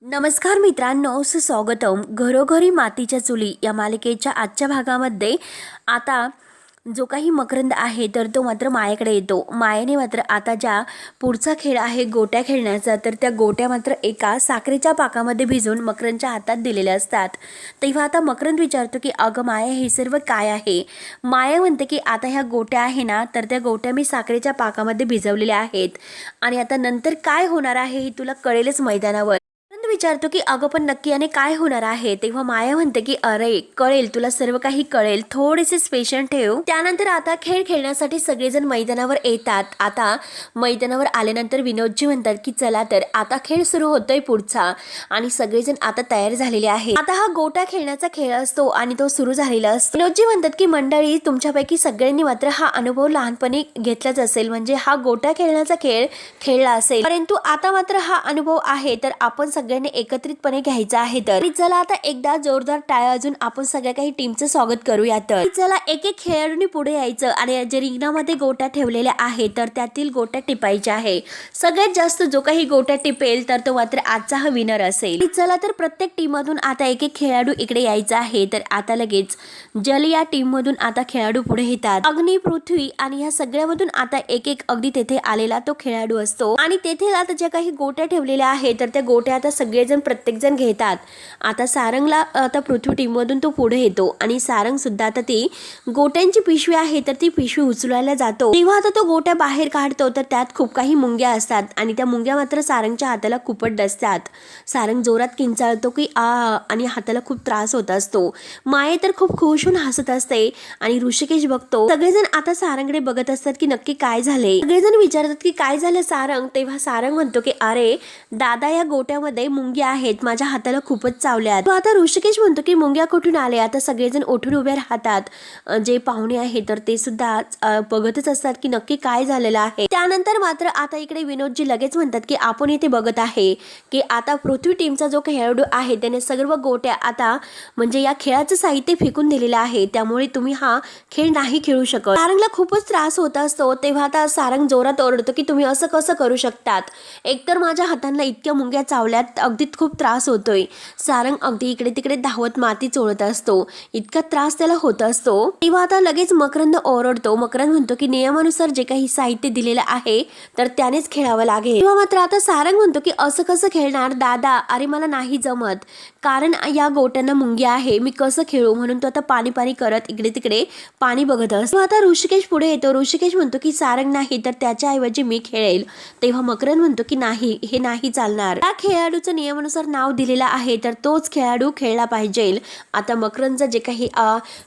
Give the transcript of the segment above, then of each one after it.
नमस्कार मित्रांनो, स्वागतम. घरोघरी मातीच्या चुली या मालिकेच्या आजच्या भागामध्ये आता जो काही मकरंद आहे तर तो मात्र मायेकडे येतो. मायेने मात्र आता ज्या पुढचा खेळ आहे गोट्या खेळण्याचा, तर त्या गोट्या मात्र एका साखरेच्या पाकामध्ये भिजवून मकरंदच्या हातात दिलेल्या असतात. तेव्हा आता मकरंद विचारतो की अगं माया, हे सर्व काय आहे? माया म्हणते की आता ह्या गोट्या आहे ना, तर त्या गोट्या मी साखरेच्या पाकामध्ये भिजवलेल्या आहेत आणि आता नंतर काय होणार आहे हे तुला कळेलच मैदानावर. विचारतो की अगं पण नक्की याने काय होणार आहे? तेव्हा माया म्हणते की अरे कळेल, तुला सर्व काही कळेल, थोडेसे पेशंट ठेव. त्यानंतर आता खेळ खेळण्यासाठी सगळेजण मैदानावर येतात. आता मैदानावर आल्यानंतर विनोदजी म्हणतात की चला तर आता खेळ सुरू होतोय पुढचा, आणि सगळेजण आता तयार झालेले आहेत. आता हा गोटा खेळण्याचा खेळ असतो आणि तो सुरू झालेला असतो. विनोदजी म्हणतात की मंडळी, तुमच्यापैकी सगळ्यांनी मात्र हा अनुभव लहानपणी घेतलाच असेल, म्हणजे हा गोटा खेळण्याचा खेळ खेळला असेल, परंतु आता मात्र हा अनुभव आहे तर आपण सगळ्यांनी एकत्रितपणे घ्यायचा आहे. तर चला आता एकदा जोरदार टाळ्या वाजून आपण सगळ्या काही टीमचं स्वागत करूया. तर चला एक एक खेळाडूंनी पुढे यायचं आणि जे रिंगणामध्ये गोट्या ठेवलेल्या आहे तर त्यातील गोट्या टिपायच्या आहे. सगळ्यात जास्त जो काही गोट्या टिपेल तर तो मात्र आजचा हा विनर असेल. चला तर प्रत्येक टीम मधून आता एक एक खेळाडू इकडे यायचा आहे. तर आता लगेच जल या टीम मधून आता खेळाडू पुढे येतात. अग्नी, पृथ्वी आणि ह्या सगळ्यामधून आता एक एक अगदी तेथे आलेला तो खेळाडू असतो आणि तेथे आता ज्या काही गोट्या ठेवलेल्या आहेत तर त्या गोट्या आता सगळेजण प्रत्येकजण घेतात. आता सारंगला आता पृथ्वी टीम मधून तो पुढे येतो आणि सारंग सुद्धा आता ती गोट्यांची पिशवी आहे तर ती पिशवी उचलायला जातो. तेव्हा आता तो गोट्या बाहेर काढतो तर त्यात खूप काही मुंग्या असतात आणि त्या मुंग्या मात्र सारंगच्या हाताला खूपच डसतात. सारंग जोरात किंचाळतो की आणि हाताला खूप त्रास होत असतो. माये तर खूप खुश होऊन हसत असते आणि ऋषिकेश बघतो. सगळेजण आता सारंगकडे बघत असतात की नक्की काय झाले. सगळेजण विचारतात की काय झालं सारंग. तेव्हा सारंग म्हणतो की अरे दादा, या गोट्यामध्ये मुंग्या आहेत, माझ्या हाताला खूपच चावल्यात. तो आता ऋषिकेश म्हणतो की मुंग्या कुठून आल्या. आता सगळेजण उठून उभे राहतात. जे पाहुणे आहेत तर ते सुद्धा बघतच असतात की नक्की काय झालेलं आहे. त्यानंतर मात्र आता इकडे विनोदजी लगेच म्हणतात की आपण इथे बघत आहे की आता पृथ्वी टीमचा जो खेळाडू आहे त्याने सर्व गोट्या आता म्हणजे या खेळाचं साहित्य फेकून दिलेलं आहे, त्यामुळे तुम्ही हा खेळ नाही खेळू शकत. सारंगला खूपच त्रास होत असतो. तेव्हा आता सारंग जोरात ओरडतो की तुम्ही असं कसं करू शकतात? एकतर माझ्या हातांना इतक्या मुंग्या चावल्यात, अगदी खूप त्रास होतोय. सारंग अगदी इकडे तिकडे धावत माती चोळत असतो, इतका त्रास त्याला होत असतो. तेव्हा आता लगेच मकरंद ओरडतो. मकरंद म्हणतो की नियमानुसार जे काही साहित्य दिलेलं आहे तर त्यानेच खेळावं लागेल. तेव्हा मात्र आता सारंग म्हणतो की असं कसं खेळणार दादा, अरे मला नाही जमत, कारण या गोट्यांना मुंग्या आहे, मी कसं खेळू. म्हणून तो आता पाणी पाणी करत इकडे तिकडे पाणी बघत असतो. आता ऋषिकेश पुढे येतो. ऋषिकेश म्हणतो की सारंग नाही तर त्याच्या ऐवजी मी खेळेल. तेव्हा मकरंद म्हणतो की नाही, हे नाही चालणार, त्या खेळाडूचं नियमानुसार नाव दिलेला आहे तर तोच खेळाडू खेळला पाहिजे. आता मकरंदचा जे काही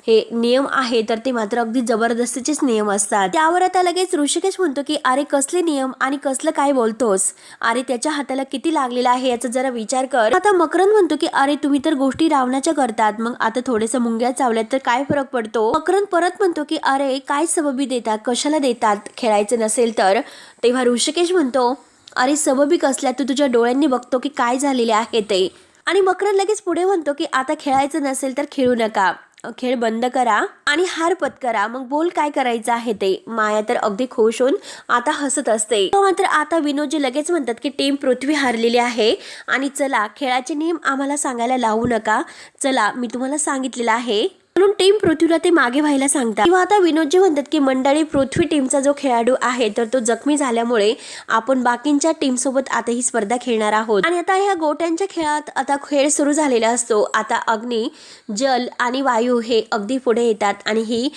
हे नियम आहे तर ते मात्र अगदी जबरदस्तीचेच नियम असतात. त्यावर आता लगेच ऋषिकेश म्हणतो की अरे कसले नियम आणि कसलं काय बोलतोस, अरे त्याच्या हाताला किती लागलेला आहे याचा जरा विचार कर. आता मकरंद म्हणतो की अरे तुम्ही तर गोष्टी रावणाच्या करतात, मग आता थोडेसं मुंग्या चावल्यात तर काय फरक पडतो. मकरंद परत म्हणतो की अरे काय सबबी देतात, कशाला देतात, खेळायचं नसेल तर. तेव्हा ऋषिकेश म्हणतो अरे सबबी कसल्या, तू तुझ्या डोळ्यांनी बघतो की काय झालेले आहे ते. आणि मकरंद लगेच पुढे म्हणतो की आता खेळायचं नसेल तर खेळू नका, खेळ बंद करा आणि हार पत्करा, मग बोल काय करायचं आहे ते. माया तर अगदी खुश होऊन आता हसत असते. मात्र आता विनोदजी लगेच म्हणतात की टीम पृथ्वी हारलेली आहे आणि चला खेळाचे नियम आम्हाला सांगायला लावू नका, चला मी तुम्हाला सांगितलेलं आहे, म्हणून टीम पृथ्वीला ते मागे व्हायला सांगतात. किंवा आता विनोदजी म्हणतात की मंडळी, पृथ्वी टीमचा जो खेळाडू आहे तर तो जखमी झाल्यामुळे आपण बाकींच्या टीम सोबत आता ही स्पर्धा खेळणार आहोत. आणि आता ह्या गोट्यांच्या खेळात आता खेळ सुरू झालेला असतो. आता अग्नी, जल आणि वायू हे अगदी पुढे येतात आणि ही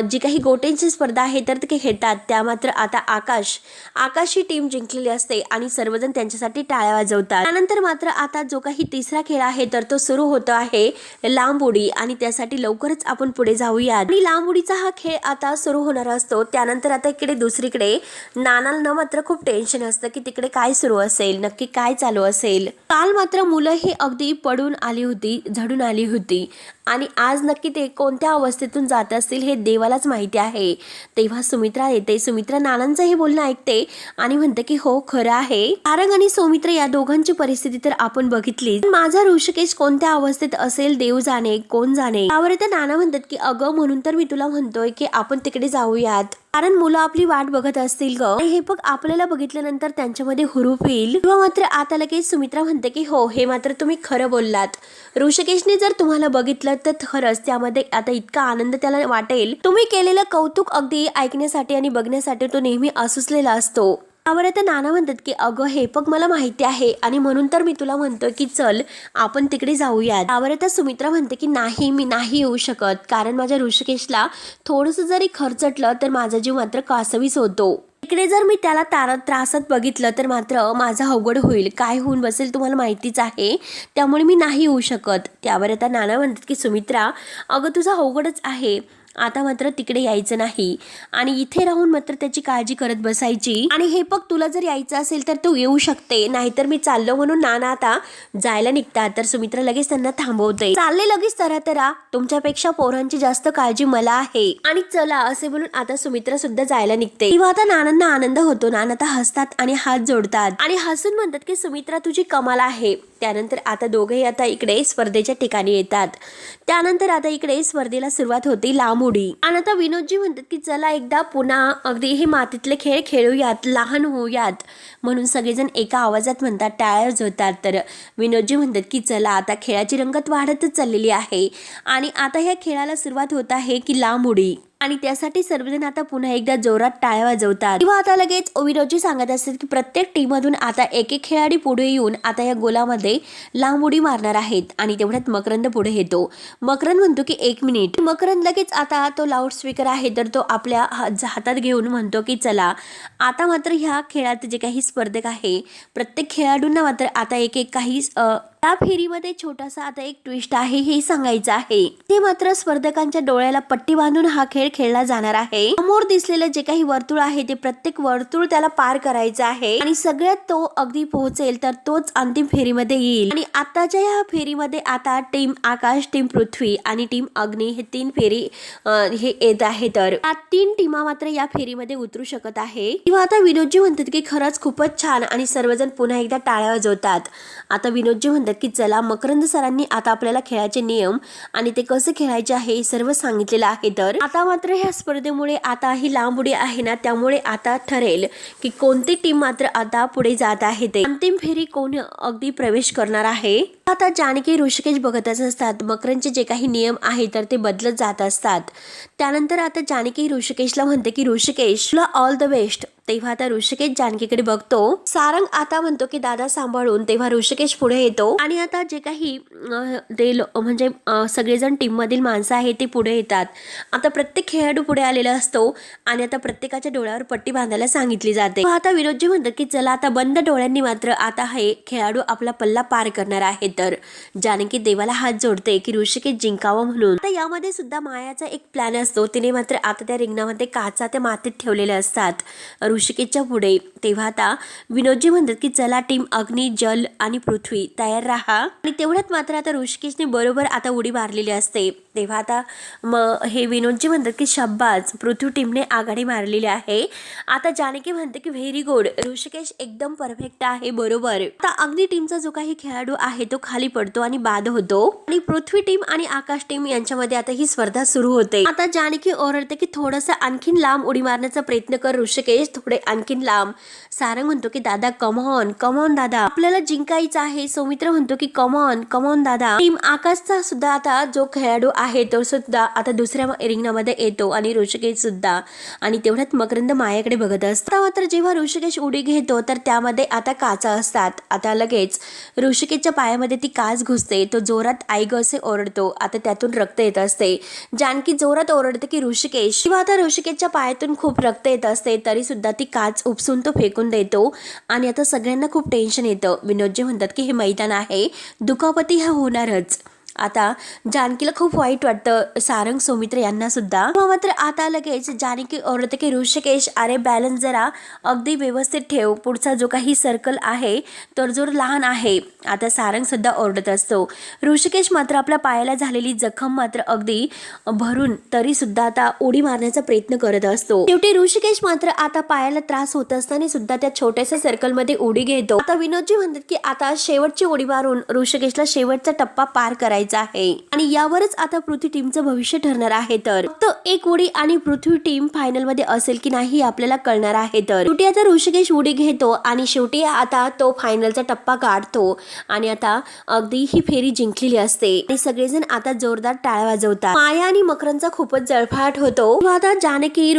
जी काही गोट्यांची स्पर्धा आहे तर ते खेळतात. त्या मात्र आता आकाश ही टीम जिंकलेली असते आणि सर्वजण त्यांच्यासाठी टाळ्या वाजवतात. त्यानंतर मात्र आता जो काही तिसरा खेळ आहे तर तो सुरू होतो आहे लांब उडी, आणि त्यासाठी लवकरच आपण पुढे जाऊया. आणि लांब उडीचा हा खेळ आता सुरू होणार असतो. त्यानंतर आता इकडे दुसरीकडे नानाला मात्र खूप टेन्शन असतं की तिकडे काय सुरू असेल, नक्की काय चालू असेल. काल मात्र मुलं ही अगदी पडून आली होती, झडून आली होती आणि आज नक्की ते कोणत्या अवस्थेतून जात असतील हे देवालाच माहिती आहे. तेव्हा सुमित्रा येते. सुमित्रा नानांचं हे बोलणं ऐकते आणि म्हणते की हो खरं आहे. सारंग आणि सौमित्र या दोघांची परिस्थिती तर आपण बघितली, माझा ऋषिकेश कोणत्या अवस्थेत असेल देव जाणे, कोण जाणे. त्यावर त्या नाना म्हणतात की अगं म्हणून तर मी तुला म्हणतोय की आपण तिकडे जाऊयात. कारण मुलं आपली वाट बघत असतील ग. हे बघ आपल्याला बघितल्यानंतर त्यांच्यामध्ये हुरूप येईल. किंवा मात्र आता लगेच सुमित्रा म्हणते की हो हे मात्र तुम्ही खरं बोललात. ऋषिकेशने जर तुम्हाला बघितलं तर खरंच त्यामध्ये आता इतका आनंद त्याला वाटेल. तुम्ही केलेलं कौतुक अगदी ऐकण्यासाठी आणि बघण्यासाठी तो नेहमी असुसलेला असतो. त्यावर आता नाना म्हणतात की अगं हे बघ मला माहिती आहे आणि म्हणून तर मी तुला म्हणतोय की चल आपण तिकडे जाऊया. त्यावर आता सुमित्रा म्हणते की नाही मी नाही येऊ शकत कारण माझ्या ऋषिकेशला थोडंसं जरी खर्चटलं तर माझा जीव मात्र कासवीच होतो. इकडे जर मी त्याला त्रासात बघितलं तर मात्र माझा अवघड होईल. काय होऊन बसेल तुम्हाला माहितीच आहे. त्यामुळे मी नाही येऊ शकत. त्यावर आता नाना म्हणतात की सुमित्रा अगं तुझा अवघडच आहे. आता मात्र तिकडे यायचं नाही आणि इथे राहून मात्र त्याची काळजी करत बसायची. आणि हे बघ तुला जर यायचं असेल तर तू येऊ शकते नाहीतर मी चाललो म्हणून नाना आता जायला निघतात. तर सुमित्रा लगेच त्यांना थांबवते. चालले लगेच तरा तुमच्यापेक्षा पोरांची जास्त काळजी मला आहे आणि चला असे बोलून आता सुमित्रा सुद्धा जायला निघते. तेव्हा आता नानांना आनंद होतो. नाना आता हसतात आणि हात जोडतात आणि हसून म्हणतात की सुमित्रा तुझी कमाल आहे. त्यानंतर आता दोघेही आता इकडे स्पर्धेच्या ठिकाणी येतात. त्यानंतर आता इकडे स्पर्धेला सुरुवात होती लांब उडी. आणि आता विनोदजी म्हणतात की चला एकदा पुन्हा अगदी हे मातीतले खेळ खेळूयात लहान होऊयात म्हणून सगळेजण एका आवाजात म्हणतात. टाळ्या वाजवतात. तर विनोदजी म्हणतात की चला आता खेळाची रंगत वाढतच चाललेली आहे आणि आता ह्या खेळाला सुरुवात होत आहे की लांब उडी आणि त्यासाठी सर्वजण आता पुन्हा एकदा जोरात टाळ्या वाजवतात. किंवा आता लगेच विनोदजी सांगत असतात की प्रत्येक टीम मधून आता एक एक खेळाडू पुढे येऊन आता या गोलामध्ये लांब उडी मारणार आहेत. आणि तेवढ्यात मकरंद पुढे येतो. मकरंद म्हणतो की 1 मिनिट. मकरंद लगेच आता तो लाऊडस्पीकर आहे तर तो आपल्या हातात घेऊन म्हणतो की चला आता मात्र ह्या खेळात जे काही स्पर्धक आहे प्रत्येक खेळाडूंना मात्र आता एक एक काही या फेरीमध्ये छोटासा आता एक ट्विस्ट आहे हे सांगायचं आहे. ते मात्र स्पर्धकांच्या डोळ्याला पट्टी बांधून हा खेळ खेळला जाणार आहे. समोर दिसलेलं जे काही वर्तुळ आहे ते प्रत्येक वर्तुळ त्याला पार करायचं आहे आणि सगळ्यात तो अगदी पोहोचेल तर तोच अंतिम फेरीमध्ये येईल. आणि आताच्या या फेरीमध्ये आता टीम आकाश, टीम पृथ्वी आणि टीम अग्नी हे 3 फेरी हे येत आहे. तर या 3 टीमा मात्र या फेरीमध्ये उतरू शकत आहे. किंवा आता विनोदजी म्हणतात की खरंच खूपच छान आणि सर्वजण पुन्हा एकदा टाळ्या वाजवतात. आता विनोदजी म्हणतात की चला मकरंद सरांनी आता आपल्याला खेळाचे नियम आणि ते कसे खेळायचे आहे हे सर्व सांगितलेलं आहे. तर आता मात्र ह्या स्पर्धेमुळे आता ही लांब उडी आहे ना त्यामुळे आता ठरेल की कोणती टीम मात्र आता पुढे जात आहे. ते अंतिम फेरी कोण अगदी प्रवेश करणार आहे. आता जानकी ऋषिकेश बघतच असतात. मकरंदचे जे काही नियम आहे तर ते बदलत जात असतात. त्यानंतर आता जानकी ऋषिकेशला म्हणते की ऋषिकेश तुला ऑल द बेस्ट. तेव्हा आता ऋषिकेश जानकीकडे बघतो. सारंग आता म्हणतो की दादा सांभाळून. तेव्हा ऋषिकेश पुढे येतो आणि आता जे काही ते म्हणजे सगळेजण टीम मधील माणसं आहे ते पुढे येतात. आता प्रत्येक खेळाडू पुढे आलेला असतो आणि आता प्रत्येकाच्या डोळ्यावर पट्टी बांधायला सांगितली जाते. आता विनोदजी म्हणतात की चला आता बंद डोळ्यांनी मात्र आता हे खेळाडू आपला पल्ला पार करणार आहे. तर जानकी देवाला हात जोडते की ऋषिकेश जिंकावं म्हणून. आता यामध्ये सुद्धा मायाचा एक प्लॅन असतो. तिने मात्र आता त्या रिंगणामध्ये काचा त्या मातीत ठेवलेल्या असतात ऋषिकेशच्या पुढे. तेव्हा आता विनोदजी म्हणतात की चला टीम अग्नी, जल आणि पृथ्वी तयार राहा. आणि तेवढ्यात मात्र आता ऋषिकेशने बरोबर आता उडी मारलेली असते. तेव्हा आता हे विनोदजी म्हणतात की शब्बाज पृथ्वी टीमने आघाडी मारलेली आहे. आता जानकी म्हणते की व्हेरी गुड ऋषिकेश एकदम परफेक्ट आहे बरोबर. आता अग्नी टीमचा जो काही खेळाडू आहे तो खाली पडतो आणि बाद होतो आणि पृथ्वी टीम आणि आकाश टीम यांच्यामध्ये आता ही स्पर्धा सुरू होते. आता जानकी ओरडते की थोडंसं आणखीन लांब उडी मारण्याचा प्रयत्न कर ऋषिकेश, थोडे आणखीन लांब. सारंग म्हणतो की दादा कमॉन दादा आपल्याला जिंकायचं आहे. सौमित्र म्हणतो की कमॉन दादा. टीम आकाशचा सुद्धा आता जो खेळाडू आहे तो सुद्धा आता दुसऱ्या रिंगणामध्ये येतो आणि ऋषिकेश सुद्धा. आणि तेवढ्यात मकरंद मायाकडे बघत असतो. मात्र जेव्हा ऋषिकेश उडी घेतो तर त्यामध्ये आता काचा असतात. आता लगेच ऋषिकेशच्या पायामध्ये ती काच घुसते. तो जोरात आई ग असे ओरडतो. आता त्यातून रक्त येत असते. जानकी जोरात ओरडते की ऋषिकेश. किंवा आता ऋषिकेशच्या पायातून खूप रक्त येत असते तरी सुद्धा ती काच उपसून तो फेकून देतो आणि आता सगळ्यांना खूप टेन्शन येतं. विनोदजी म्हणतात की हे मैदान आहे दुखापती ह्या होणारच. आता जानकीला खूप वाईट वाटतं. सारंग, सौमित्र यांना सुद्धा. मात्र आता लगेच जानकी ओरडते की ऋषिकेश अरे बॅलन्स जरा अगदी व्यवस्थित ठेव. पुढचा जो काही सर्कल आहे तो जो लहान आहे. आता सारंग सुद्धा ओरडत असतो. ऋषिकेश मात्र आपल्या पायाला झालेली जखम मात्र अगदी भरून तरी सुद्धा आता उडी मारण्याचा प्रयत्न करत असतो. शेवटी ऋषिकेश मात्र आता पायाला त्रास होत असताना सुद्धा त्या छोट्याशा सर्कल मध्ये उडी घेतो. आता विनोदजी म्हणतात की आता शेवटची उडी मारून ऋषिकेशला शेवटचा टप्पा पार करायचा करायचा आहे आणि यावरच आता पृथ्वी टीमचं भविष्य ठरणार आहे. तर फक्त एक उडी आणि पृथ्वी टीम फायनल मध्ये असेल की नाही आपल्याला कळणार आहे. तर शेवटी आता ऋषिकेश उडी घेतो आणि शेवटी आता तो फायनलचा टप्पा गाठतो आणि आता अगदी ही फेरी जिंकलेली असते आणि सगळेजण आता जोरदार टाळ्या वाजवतात. माया आणि मकरंदचा खूपच जळफाट होतो. आता जानकी,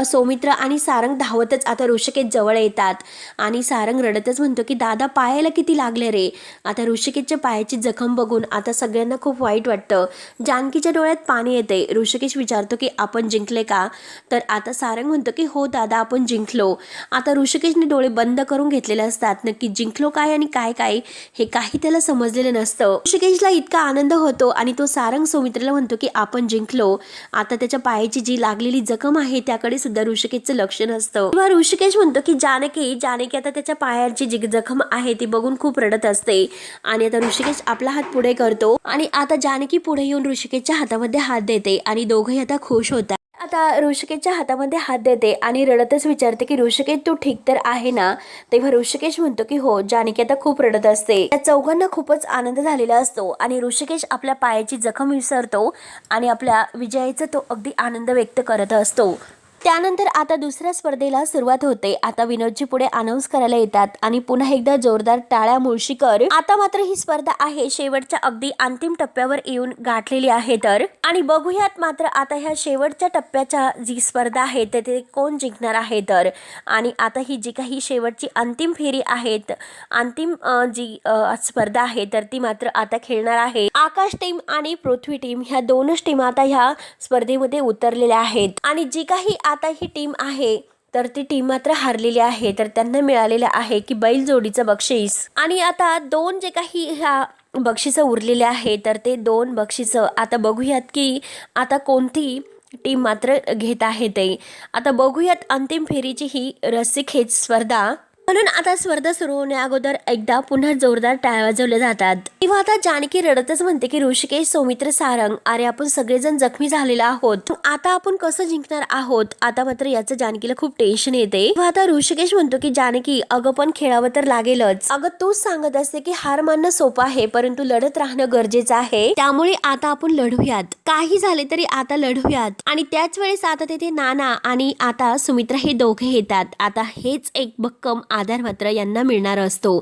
सौमित्र आणि सारंग धावतच आता ऋषिकेश जवळ येतात आणि सारंग रडतच म्हणतो की दादा पायाला किती लागले रे. आता ऋषिकेशच्या पायाची जखम बघून आता सगळ्यांना खूप वाईट वाटतं. जानकीच्या डोळ्यात पाणी येते. ऋषिकेश विचारतो की आपण जिंकले का. तर आता सारंग म्हणतो की हो दादा आपण जिंकलो. आता ऋषिकेशने डोळे बंद करून घेतलेले असतात. नक्की जिंकलो काय आणि काय काय हे काही त्याला समजलेलं नसतं. ऋषिकेशला इतका आनंद होतो आणि तो सारंग सौमित्रला म्हणतो की आपण जिंकलो. आता त्याच्या पायाची जी लागलेली जखम आहे त्याकडे सुद्धा ऋषिकेशचं लक्ष नसतं. तेव्हा ऋषिकेश म्हणतो की जानकी आता त्याच्या पायाची जी जखम आहे ती बघून खूप रडत असते आणि आता ऋषिकेश आपला हात पुढे करतो आणि आता जानकी पुढे येऊन ऋषिकेशच्या हातामध्ये हात देते आणि दोघंही आता खुश होतात. आता ऋषिकेशच्या हातामध्ये हात देते आणि रडतच विचारते की ऋषिकेश तू ठीक तर आहे ना. तेव्हा ऋषिकेश म्हणतो की हो. जानकी आता खूप रडत असते. त्या चौघांना खूपच आनंद झालेला असतो आणि ऋषिकेश आपल्या पायाची जखम विसरतो आणि आपल्या विजयाचा तो अगदी आनंद व्यक्त करत असतो. त्यानंतर आता दुसऱ्या स्पर्धेला सुरुवात होते. आता विनोदजी पुढे अनाऊन्स करायला येतात आणि पुन्हा एकदा जोरदार टाळ्या मुळशीकर. आता मात्र ही स्पर्धा आहे शेवटच्या अगदी अंतिम टप्प्यावर येऊन गाठलेली आहे. तर आणि बघूयात मात्र आता ह्या शेवटच्या टप्प्याच्या जी स्पर्धा आहे ते कोण जिंकणार आहे. तर आणि आता ही जी काही शेवटची अंतिम फेरी आहेत, अंतिम जी स्पर्धा आहे तर ती मात्र आता खेळणार आहे आकाश टीम आणि पृथ्वी टीम. ह्या दोनच टीम आता ह्या स्पर्धेमध्ये उतरलेल्या आहेत आणि जी काही आता ही टीम आहे तर ती टीम मात्र हारलेली आहे. तर त्यांना मिळालेलं आहे की बैलजोडीचं बक्षीस आणि आता दोन जे काही ह्या बक्षिसं उरलेले आहे तर ते दोन बक्षिसं आता बघूयात की आता कोणती टीम मात्र घेत आहे ते. आता बघूयात अंतिम फेरीची ही रस्सीखेच स्पर्धा. म्हणून आता स्पर्धा सुरू होण्या अगोदर एकदा पुन्हा जोरदार टाळ्या वाजवल्या जातात. तेव्हा आता जानकी रडतच म्हणते की ऋषिकेश, सौमित्र, सारंग अरे आपण सगळेजण जखमी झालेलो आहोत. आता आपण कसं जिंकणार आहोत. आता मात्र याचं जानकीला खूप टेन्शन येते. तेव्हा आता ऋषिकेश म्हणतो की जानकी अगं पण खेळावं तर लागेलच. अगं तूच सांगत असते की हार मानणं सोपं आहे परंतु लढत राहणं गरजेचं आहे. त्यामुळे आता आपण लढूयात. काही झाले तरी आता लढूयात. आणि त्याच वेळेस आता तिथे नाना आणि आता सुमित्रा हे दोघे येतात. आता हेच एक भक्कम आधार मात्र यांना मिळणार असतो.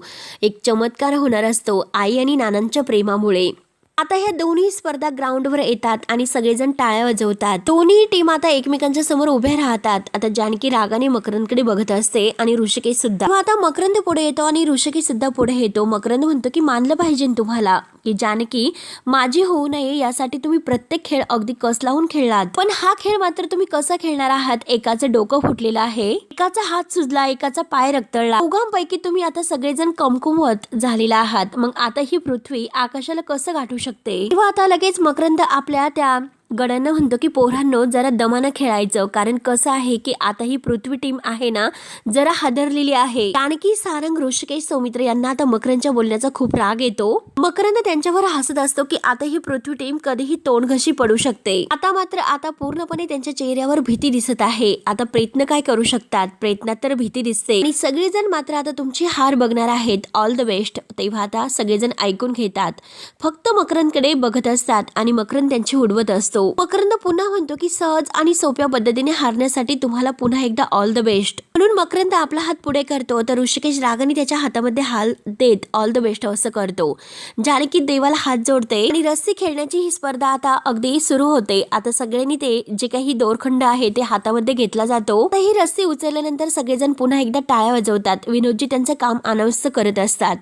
एक चमत्कार होणार असतो आई आणि नानांच्या प्रेमामुळे. आता ह्या दोन्ही स्पर्धा ग्राउंडवर येतात आणि सगळेजण टाळ्या वाजवतात. दोन्ही टीम आता एकमेकांच्या समोर उभ्या राहतात. आता जानकी रागाने मकरंदकडे बघत असते आणि ऋषिकेश सुद्धा. आता मकरंद पुढे येतो आणि ऋषिकेश सुद्धा पुढे येतो. मकरंद म्हणतो की मानलं पाहिजे तुम्हाला की जानकी माझी होऊ नये यासाठी तुम्ही प्रत्येक खेळ अगदी कस लावून खेळलात. पण हा खेळ मात्र तुम्ही कसा खेळणार आहात. एकाचं डोकं फुटलेलं आहे, एकाचा हात सुजला, एकाचा पाय रक्तळला. दोघांपैकी तुम्ही आता सगळेजण कमकुवत झालेला आहात. मग आता ही पृथ्वी आकाशाला कसं गाठू शकते. किंवा आता लगेच मकरंद आपल्या त्या गड्यांना म्हणतो की पोरांनो जरा दमानं खेळायचं. कारण कसं आहे की आता ही पृथ्वी टीम आहे ना जरा हादरलेली आहे. जानकी, सारंग, ऋषिकेश, सौमित्र यांना आता मकरंदच्या बोलण्याचा खूप राग येतो. मकरंद त्यांच्यावर हसत असतो की आता ही पृथ्वी टीम कधीही तोंडघशी पडू शकते. आता मात्र आता पूर्णपणे त्यांच्या चेहऱ्यावर भीती दिसत आहे. आता प्रयत्न काय करू शकतात. प्रयत्नात तर भीती दिसते आणि सगळेजण मात्र आता तुमची हार बघणार आहेत. All the best. तेव्हा आता सगळेजण ऐकून घेतात. फक्त मकरंदकडे बघत असतात आणि मकरंद त्यांची उडवत असतो. मकरंद पुन्हा म्हणतो की सहज आणि सोप्या पद्धतीने हारण्यासाठी तुम्हाला पुन्हा एकदा ऑल द बेस्ट. म्हणून मकरंद आपला हात पुढे करतो तर ऋषिकेश रागाने त्याच्या हातामध्ये हात देत ऑल द बेस्ट असं करतो. जानकी देवाला हात जोडते आणि रस्सी खेळण्याची ही स्पर्धा आता अगदी सुरू होते. आता सगळ्यांनी ते जे काही दोरखंड आहे ते हातामध्ये घेतला जातो. तर ही रस्सी उचलल्यानंतर सगळेजण पुन्हा एकदा टाळ्या वाजवतात. विनोदजी त्यांचं काम अनाऊन्स करत असतात.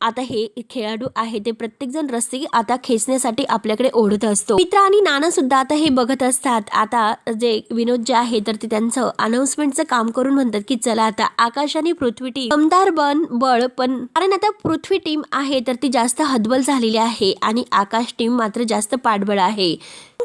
आता हे खेळाडू आहे ते प्रत्येक जण रस्सी आता खेचण्यासाठी आपल्याकडे ओढत असतो. मित्र आणि नाना सुद्धा आता हे बघत असतात. आता जे विनोद जे आहे तर ते त्यांचं अनाउन्समेंटचं काम करून म्हणतात की चला आता आकाश आणि पृथ्वी टीम दमदार बळ. पण कारण आता पृथ्वी टीम आहे तर ती जास्त हतबल झालेली आहे आणि आकाश टीम मात्र जास्त पाठबळ आहे.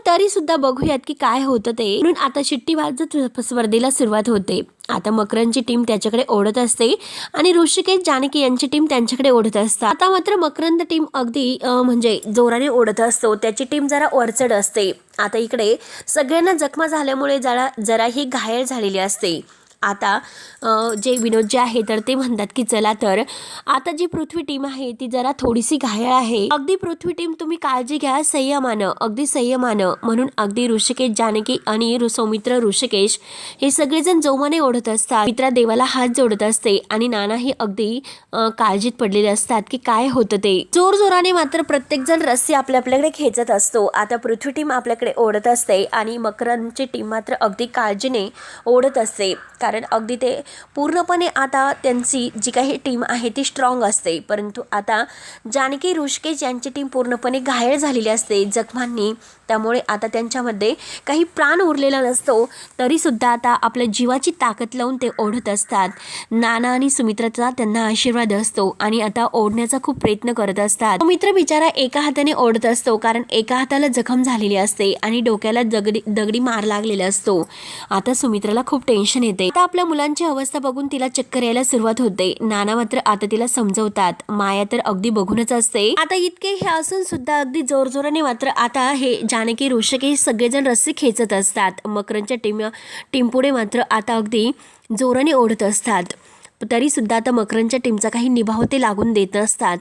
तरी सुद्धा बघूयात की काय होतं ते. म्हणून आता शिट्टी वाजत स्पर्धेला सुरुवात होते. आता मकरंदची टीम त्याच्याकडे ओढत असते आणि ऋषिकेश, जानकी यांची टीम त्यांच्याकडे ओढत असतात. आता मात्र मकरंद टीम अगदी म्हणजे जोराने ओढत असतो. त्याची टीम जरा वरचढ असते. आता इकडे सगळ्यांना जखमा झाल्यामुळे जरा ही घायल झालेली असते. आता जे विनोद जे आहे तर ते म्हणतात की चला तर आता जी पृथ्वी टीम आहे ती जरा थोडीशी घायाळ आहे, अगदी पृथ्वी टीम तुम्ही काळजी घ्या संयमानं, अगदी संयमानं. म्हणून अगदी ऋषिकेश, जानकी आणि सौमित्र ऋषिकेश हे सगळेजण जोमाने ओढत असतात. मित्रा देवाला हात जोडत असते आणि नानाही अगदी काळजीत पडलेले असतात की काय होतं ते. जोर जोराने मात्र प्रत्येक जण रस्सी आपल्याकडे खेचत असतो. आता पृथ्वी टीम आपल्याकडे ओढत असते आणि मकरंदची टीम मात्र अगदी काळजीने ओढत असते, कारण अगदी ते पूर्णपणे आता त्यांची जी काही टीम आहे ती स्ट्रॉंग असते. परंतु आता जानकी ऋषिकेश यांची टीम पूर्णपणे घायल झालेली असते जखमांनी, त्यामुळे आता त्यांच्यामध्ये काही प्राण उरलेला नसतो. तरीसुद्धा आता आपल्या जीवाची ताकद लावून ते ओढत असतात. नाना आणि सुमित्राचा त्यांना आशीर्वाद असतो आणि आता ओढण्याचा खूप प्रयत्न करत असतात. सुमित्र बिचारा एका हाताने ओढत असतो, कारण एका हाताला जखम झालेली असते आणि डोक्याला दगडी मार लागलेला असतो. आता सुमित्राला खूप टेन्शन येते. आता आपल्या मुलांची अवस्था बघून तिला चक्कर यायला सुरुवात होते. नाना मात्र आता तिला समजवतात. माया तर अगदी बघूनच असते. आता इतके हे असून सुद्धा अगदी जोरजोराने मात्र आता हे जानकी ऋषिकेश सगळेजण रस्सी खेचत असतात. मकरंदच्या टीम पुढे मात्र आता अगदी जोराने ओढत असतात. तरीसुद्धा आता मकरंदच्या टीमचा काही निभाव ते लागून देत असतात.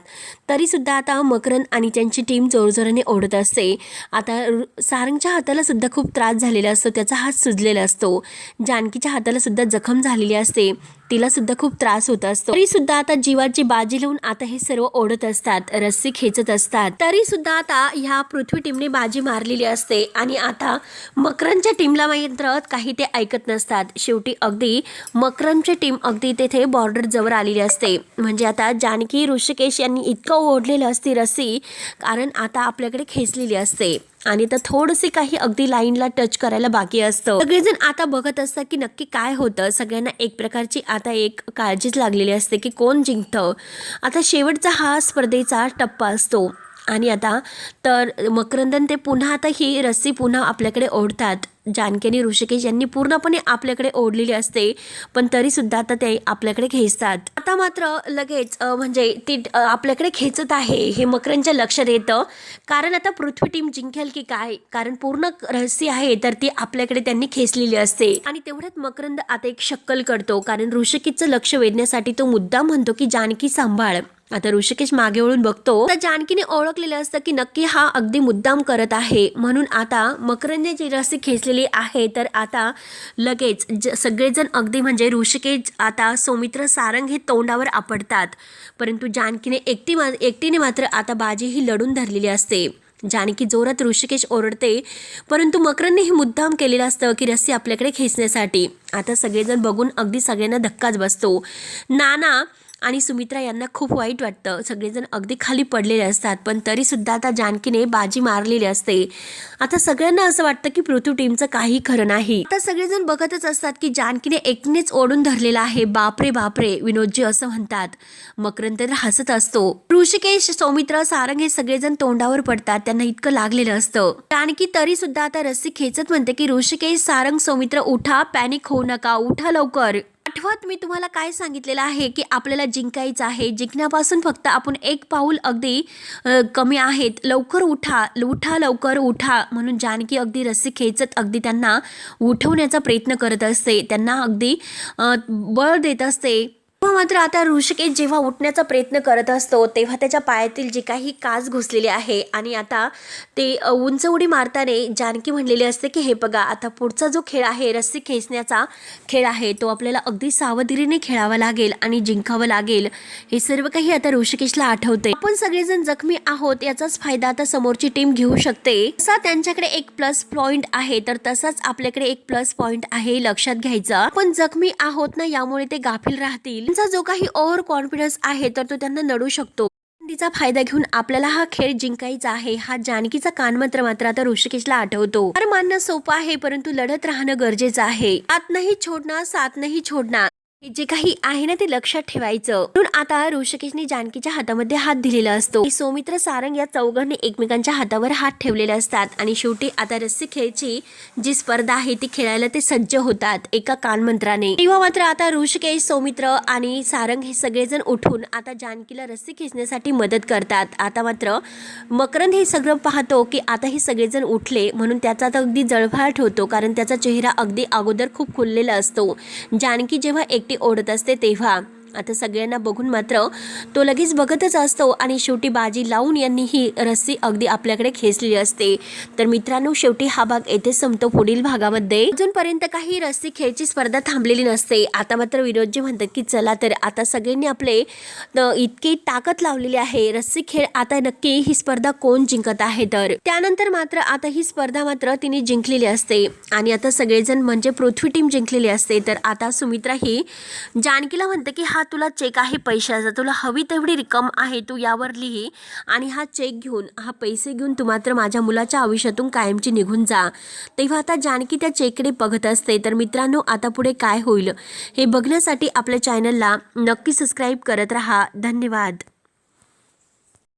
तरीसुद्धा आता मकरंद आणि त्यांची टीम जोरजोराने ओढत असते. आता सारंगच्या हाताला सुद्धा खूप त्रास झालेला असतो, त्याचा हात सुजलेला असतो. जानकीच्या हाताला सुद्धा जखम झालेली असते, तिला सुद्धा खूप त्रास होत असतो. तरी सुद्धा आता जीवाची बाजी लावून आता हे सर्व ओढत असतात, रस्सी खेचत असतात. तरी सुद्धा आता ह्या पृथ्वी टीमने बाजी मारलेली असते आणि आता मकरंदच्या टीमला मात्र काही ते ऐकत नसतात. शेवटी अगदी मकरंदची टीम अगदी तेथे बॉर्डर जवळ आलेली असते. म्हणजे आता जानकी ऋषिकेश यांनी इतकं ओढलेलं असते रस्सी, कारण आता आपल्याकडे खेचलेली असते आणि तर थोडंसे काही अगदी लाईनला टच करायला बाकी असतं. सगळेजण आता बघत असतात की नक्की काय होतं. सगळ्यांना एक प्रकारची आता एक काळजीच लागलेली असते की कोण जिंकतं. आता शेवटचा हा स्पर्धेचा टप्पा असतो आणि आता तर मकरंदन ते पुन्हा आता ही रस्सी पुन्हा आपल्याकडे ओढतात. जानकी आणि ऋषिकेश यांनी पूर्णपणे आपल्याकडे ओढलेली असते, पण तरीसुद्धा आता ते आपल्याकडे खेचतात. आता मात्र लगेच म्हणजे ती आपल्याकडे खेचत आहे हे मकरंदच्या लक्षात येतं, कारण आता पृथ्वी टीम जिंकेल की काय, कारण पूर्ण रस्सी आहे तर ती आपल्याकडे त्यांनी खेचलेली असते. आणि तेवढ्यात मकरंद आता एक शक्कल करतो, कारण ऋषिकेशचं लक्ष वेधण्यासाठी तो मुद्दाम म्हणतो की जानकी सांभाळ. आता ऋषिकेश मागे वळून बघतो तर जानकीने ओळखलेलं असतं की नक्की हा अगदी मुद्दाम करत आहे. म्हणून आता मकरंदने जी रस्सी खेचलेली आहे तर आता लगेच सगळेजण अगदी म्हणजे ऋषिकेश, आता सौमित्र, सारंग हे तोंडावर आपटतात. परंतु जानकीने एकटीने मात्र आता बाजी ही लढून धरलेली असते. जानकी जोरात ऋषिकेश ओरडते, परंतु मकरंदने हे मुद्दाम केलेलं असतं की रस्सी आपल्याकडे खेचण्यासाठी. आता सगळेजण बघून अगदी सगळ्यांना धक्काच बसतो. नाना आणि सुमित्रा यांना खूप वाईट वाटतं. सगळेजण अगदी खाली पडलेले असतात, पण तरीसुद्धा आता जानकीने बाजी मारलेली असते. आता सगळ्यांना असं वाटतं की पृथ्वी टीमचं काही खरं नाही. आता सगळेजण बघतच असतात की जानकीने एकटीनेच ओढून धरलेला आहे. बापरे बापरे, विनोदजी असं म्हणतात. मकरंद तर हसत असतो. ऋषिकेश, सौमित्र, सारंग हे सगळेजण तोंडावर पडतात, त्यांना इतकं लागलेलं असतं. जानकी तरी सुद्धा आता रस्सी खेचत म्हणते की ऋषिकेश, सारंग, सौमित्र उठा, पॅनिक होऊ नका, उठा लवकर. आठवत मी तुम्हाला काय सांगितलेलं आहे की आपल्याला जिंकायचं आहे. जिंकण्यापासून फक्त आपण एक पाऊल अगदी कमी आहेत. लवकर उठा, उठा, लवकर उठा. म्हणून जानकी अगदी रस्सी खेचत अगदी त्यांना उठवण्याचा प्रयत्न करत असते, त्यांना अगदी बळ देत असते. मात्र आता ऋषिकेश जेव्हा उठण्याचा प्रयत्न करत असतो तेव्हा त्याच्या पायातील जी काही काच घुसलेली आहे आणि आता ते उंच उडी मारताना जानकी म्हणलेली असते की हे बघा, आता पुढचा जो खेळ आहे, रस्सी खेचण्याचा खेळ आहे, तो आपल्याला अगदी सावधगिरीने खेळावा लागेल आणि जिंकावं लागेल. हे सर्व काही आता ऋषिकेशला आठवते. आपण सगळेजण जखमी आहोत याचाच फायदा आता समोरची टीम घेऊ शकते. तसा त्यांच्याकडे एक प्लस पॉइंट आहे तर तसाच आपल्याकडे एक प्लस पॉइंट आहे, लक्षात घ्यायचं. आपण जखमी आहोत ना, यामुळे ते गाफील राहतील. जो काही ओव्हर कॉन्फिडन्स आहे तर तो त्यांना नडू शकतो. तिचा फायदा घेऊन आपल्याला हा खेळ जिंकायचा आहे. हा जानकीचा कानमंत्र मात्र आता ऋषिकेशला आठवतो. तर मानणं सोपं आहे, परंतु लढत राहणं गरजेचं आहे. साथ नहीं छोडना, साथ नहीं छोडना. हे जे काही आहे ना ते लक्षात ठेवायचं. म्हणून आता ऋषिकेशने जानकीच्या हातामध्ये हात दिलेला असतो. सौमित्र, सारंग या चौघांनी एकमेकांच्या हातावर हात ठेवलेले असतात आणि शेवटी आता रस्सी खेळची जी स्पर्धा आहे ती खेळायला ते सज्ज होतात एका कानमंत्राने. तेव्हा मात्र आता ऋषिकेश, सौमित्र आणि सारंग हे सगळेजण उठून आता जानकीला रस्सी खेचण्यासाठी मदत करतात. आता मात्र मकरंद हे सगळं पाहतो की आता हे सगळेजण उठले म्हणून त्याचा आता अगदी जळफळाट होतो, कारण त्याचा चेहरा अगदी अगोदर खूप खुललेला असतो. जानकी जेव्हा एकटी ओढत असते तेव्हा आता सगळ्यांना बघून मात्र तो लगेच बघतच असतो आणि शेवटी बाजी लावून यांनी ही रस्सी अगदी आपल्याकडे खेचलेली असते. तर मित्रांनो, शेवटी हा भाग येथे संपतो. पुढील भागामध्ये अजूनपर्यंत काही रस्सी खेळची स्पर्धा थांबलेली नसते. आता मात्र विनोदजी म्हणतात की चला तर आता सगळ्यांनी आपले इतकी ताकद लावलेली आहे, रस्सी खेळ आता नक्की ही स्पर्धा कोण जिंकत आहे. तर त्यानंतर मात्र आता ही स्पर्धा मात्र तिने जिंकलेली असते आणि आता सगळेजण म्हणजे पृथ्वी टीम जिंकलेली असते. तर आता सुमित्रा ही जानकीला म्हणते की हा तुला चेक आहे पैशाचा, तुला हवी तेवढी रक्कम आहे, तू यावर लिही आणि हा चेक घेऊन, हा पैसे घेऊन तू मात्र माझ्या मुलाच्या आयुष्यातून कायमची निघून जा. तेव्हा आता जानकी त्या चेककडे बघत असते. तर मित्रांनो, आता पुढे काय होईल हे बघण्यासाठी आपल्या चॅनलला नक्की सबस्क्राईब करत राहा. धन्यवाद.